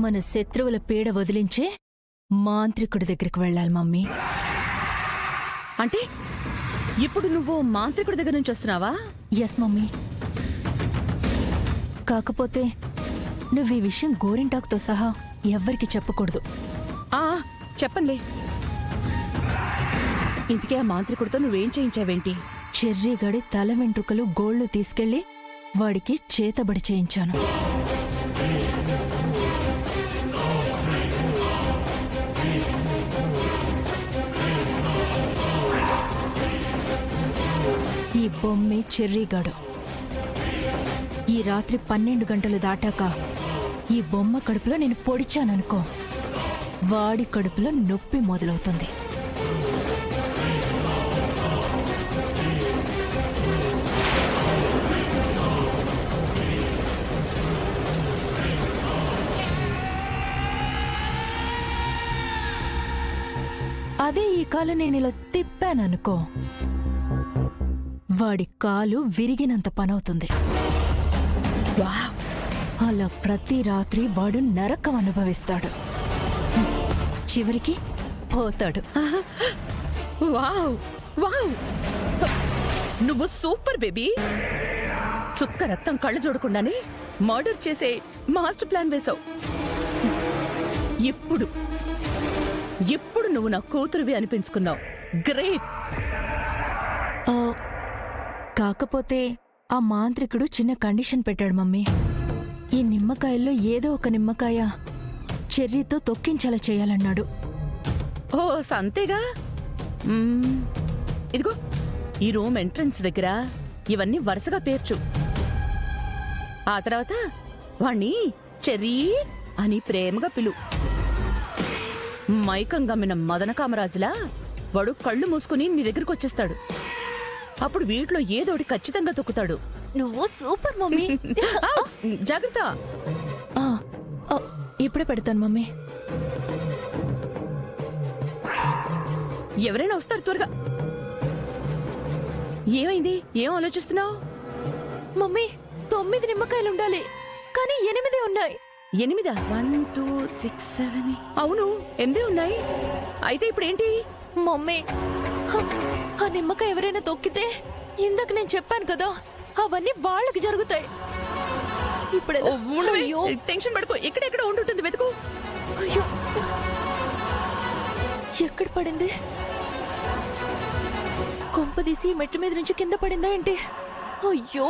మన శత్రువుల పీడ వదిలించే మాంత్రికుడి దగ్గరికి వెళ్ళాలి మమ్మీ. అంటే ఇప్పుడు నువ్వు మాంత్రికుడి దగ్గర నుంచి వస్తున్నావా? Yes mummy. కాకపోతే నువ్వు ఈ విషయం గోరింటాకుతో సహా ఎవ్వరికి చెప్పకూడదు. చెప్పండి. ఇంతకీ ఆ మాంత్రికుడితో నువ్వేం చేయించావేంటి? చెర్రీగడి తల వెంట్రుకలు గోళ్లు తీసుకెళ్లి వాడికి చేతబడి చేయించాను. ఈ బొమ్మే చెర్రీగాడు. ఈ రాత్రి 12 గంటలు దాటాక ఈ బొమ్మ కడుపులో నేను పొడిచాననుకో, వాడి కడుపులో నొప్పి మొదలవుతుంది. అదే ఈ కాలు నేనిలా తిప్పాననుకో, వాడి కాలు విరిగినంత పనవుతుంది. అలా ప్రతి రాత్రి వాడు నరకం అనుభవిస్తాడు, చివరికి పోతాడు. వావ్ వావ్, నువ్వు సూపర్ బేబీ. చుక్క రక్తం కళ్ళు చూడకుండానే మర్డర్ చేసే మాస్టర్ ప్లాన్ వేశావు. ఇప్పుడు నువ్వు నా కూతురువి అనిపించుకున్నావు. గ్రేట్. కాకపోతే ఆ మాంత్రికుడు చిన్న కండిషన్ పెట్టాడు మమ్మీ. ఈ నిమ్మకాయల్లో ఏదో ఒక నిమ్మకాయ చెర్రీతో తొక్కించేలా చేయాలన్నాడు. ఓ సంతేగా. ఇదిగో ఈ రూమ్ ఎంట్రన్స్ దగ్గర ఇవన్నీ వరుసగా పేర్చు. ఆ తర్వాత వాణ్ణి చెర్రీ అని ప్రేమగా పిలు. మైకం గమ్మిన మదన కామరాజులా వాడు కళ్ళు మూసుకుని నీ దగ్గరికి వచ్చేస్తాడు. అప్పుడు వీటిలో ఏదోటి ఖచ్చితంగా తొక్కుతాడు. నువ్వు సూపర్ మమ్మీ. జాగ్రత్త. ఇప్పుడే పెడతాను మమ్మీ. ఎవరైనా వస్తారు త్వరగా. ఏమైంది? ఏం ఆలోచిస్తున్నావు? మమ్మీ 9 నిమ్మకాయలు ఉండాలి, కానీ 8 ఉన్నాయి. 8? 1 2 6 7. అవును, 8 ఉన్నాయి. అయితే ఇప్పుడేంటి? మమ్మీ, ఆ నిమ్మకాయ ఎవరైనా తొక్కితే ఇందాక నేను చెప్పాను కదా, అవన్నీ వాళ్ళకి జరుగుతాయి. ఇప్పుడు టెన్షన్ పడుకో. ఎక్కడెక్కడ ఉండుంటుంది, వెతుకు. అయ్యో, ఎక్కడ పడింది? కొంపదీసి మెట్టు మీద నుంచి కింద పడిందా ఏంటి? అయ్యో,